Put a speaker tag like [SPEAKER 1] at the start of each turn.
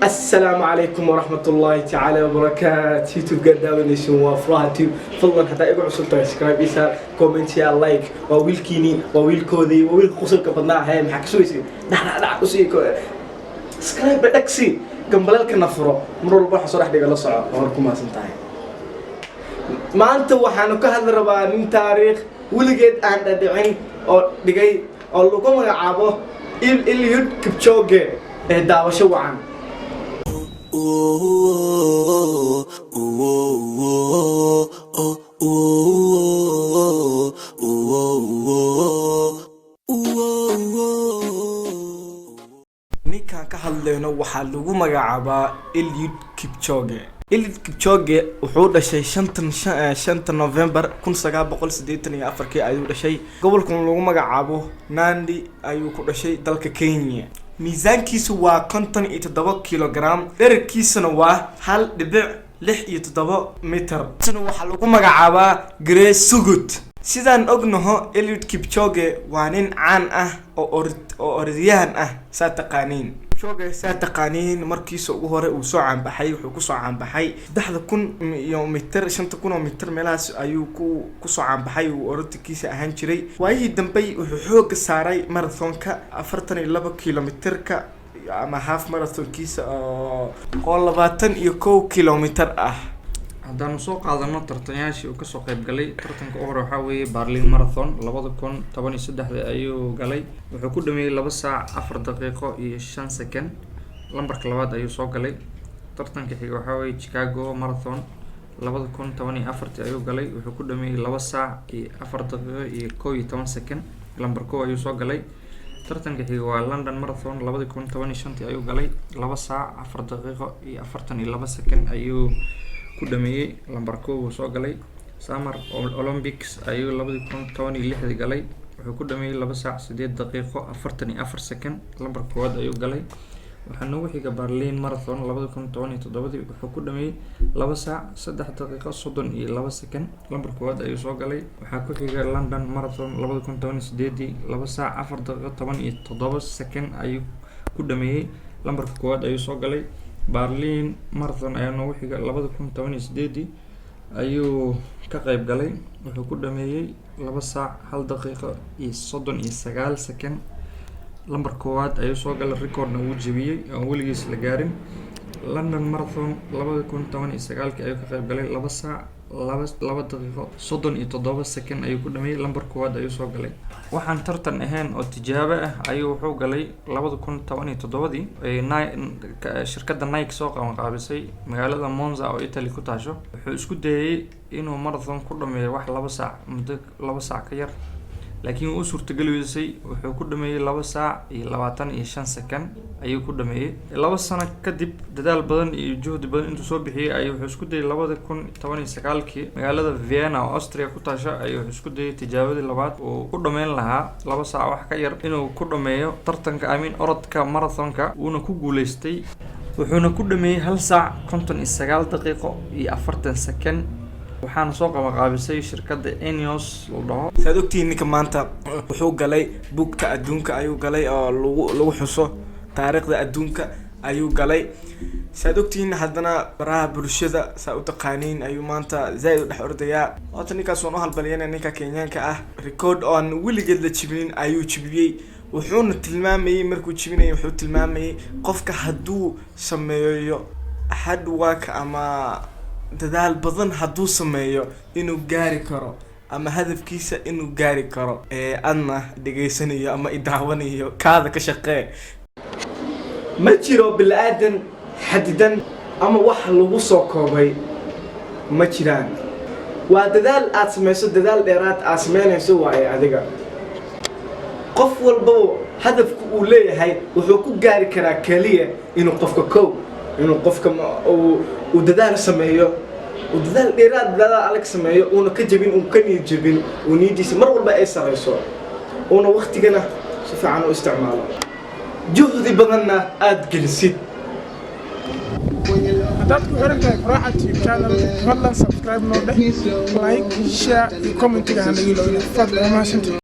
[SPEAKER 1] السلام عليكم ورحمة الله تعالى وبركاته. يوتيوب قدامنا وافراهتي فضلا حتى يقعد سلطة سبسكرايب يسار كومنت يا لايك وويل كيني وويل كودي وويل خصوصا كفضنا هاي محك سويسي لا أسيكو سبسكرايب بدكسي قنبلالك نفره مرور البحر صراحة دي قال صعب أمركم ما سنتهي ما أنت وحنا كهذا ربان تاريخ ولقيت عند دعين أو دقي أو لكم عابه إليود كيبشوغي دعوة شو عن ninkaan ka hadlayno waxaa lagu magacaabaa Eluid Kipchoge. Eluid Kipchoge wuxuu dhashay 5 November 1984 ayuu dhashay gobolkan lagu magacaabo Nandi ayuu ku dhashay dalka Kenya. miisaankiisu waa 57 kilogram, dhererkiisuna waa 1.67 mitir. Sidoo waxaa lagu magacaabaa Grey Sugut. sidaan ognaho Eluid Kipchoge waa nin caan ah oo orodyahan ah saataqaaniin. Kipchoge saataqaaniin markiisa ugu hore uu soo caanbaxay wuxuu ku soo caanbaxay 3000 mitir 5000 mitir meelahaas ayuu ku soo caanbaxay uu orodkiisa ahaan jiray. waayihii dambe wuxuu xoog saaray marathonka 42 kilomitirka ama half marathonkiisa oo 21 kilomitir ah.
[SPEAKER 2] haddaan soo qaadano tartanyaashii uu ka soo qayb galay tartanka ugu hore waxa weeye Berlin Marathon 2013 ayuu galay wuxuu ku dhameeyay 2 saac 4 daqiiqo iyo 5 second lambarka labaad ayuu soo galay tartanka xiga waxa weeye Chicago Marathon 2014 ayuu galay wuxuu ku dhameeyay 2 saac iyo 4 daqiiqo iyo 11 second lambarka ayuu soo galay tartanka xiga waa London Marathon 2015 ayuu galay 2 saac 4 daqiiqo iyo 42 second ayuu ku dhameeyay lambarka uu soo galay Summer Olympics ayuu 2016 galay wuxuu ku dhameeyay 2 saac 8 daqiiqo 44 second lambarka koowaad ayuu galay waxaa nagu xiga Berlin Marathon 2017 wuxuu ku dhameeyay 2 saac 3 daqiiqo 32 second lambarka koowaad ayuu soo galay waxaa ku xiga London Marathon 2018 2 saac 4 daqiiqo 17 second ayuu ku dhameeyay lambarka koowaad ayuu soo galay Berlin Marathon ayaa nagu xiga 2018 ayuu ka qayb galay wuxuu ku dhameeyay 2 saac 1 daqiiqo iyo 39 second lambar koowaad ayuu soo galay recordna uu jabiyay oo weligiis la gaarin London Marathon 2019 ayuu ka qayb galay 2 saac 2 daqiiqo 37 second ayuu ku dhameeyay lambar koowaad ayuu soo galay waxaan tartan ahayn oo tijaabo ah ayuu wuxuu galay 2017 shirkadda Nike soo qabanqaabisay magaalada Monza oo Italy ku taasho wuxuu isku dayay inuu marathon ku dhameeyo wax 2 saac muddo 2 saac ka yar laakiin uu suurtagelisay wuxuu ku dhameeyay 2 saac iyo 25 second ayuu ku dhameeyay 2 sano kadib dadaal badan iyo juhdi badan intuu soo bixiyay ayuu wuxuu isku dayay 2019 magaalada Vienna oo Austria ku taasho ayuu isku dayay tijaabadii labaad oo ku dhameyn lahaa 2 saac wax ka yar inuu ku dhameeyo tartanka orodka marathonka uuna ku guuleystay wuxuuna ku dhameeyay 1 saac 59 daqiiqo iyo 40 second waxaan soo qabanqaabisay shirkadda Ineos loo dhaho
[SPEAKER 1] saad ogtiin ninka maanta wuxuu galay buugta adduunka ayuu galay oo lagu xuso taariikhda adduunka ayuu galay saad ogtiin haddana baraha bulshada saa u taqaaniin ayuu maanta zaid u dhex ordayaa hada ninkaas oo halbaliyana ninka Kenyaanka ah record on wiligeed la jibin ayuu jibiyay wuxuuna tilmaamayay markuu jibinay wuxuu tilmaamayay qofka hadduu sameeyo hard work ama dadaal badan hadduu sameeyo inuu gaari karo ama hadafkiisa inuu gaari karo adna dhageysanayo ama idaawanayo kaada ka shaqee ma jiro bil aadan xadidan ama wax lagu soo koobay ma jiraan waa dadaal aad sameyso dadaal dheeraad aad sameynayso waaye adiga qof walba hadafku uu leeyahay wuxuu ku gaari karaa kaliya inuu qofka uu dadaal sameeyo ودلال ديراد دلال عليك سمايه ونكجبين وكني جبين ونيدي مر والبا أي سريسو وقت جنا شوف عنه استعماله جهدي بدنا أدجلسيد
[SPEAKER 3] هتاكل هرجع راحة channel والله subscribe نوده لايك شير كومنت كده هنلاقيه لو فضل ما شنت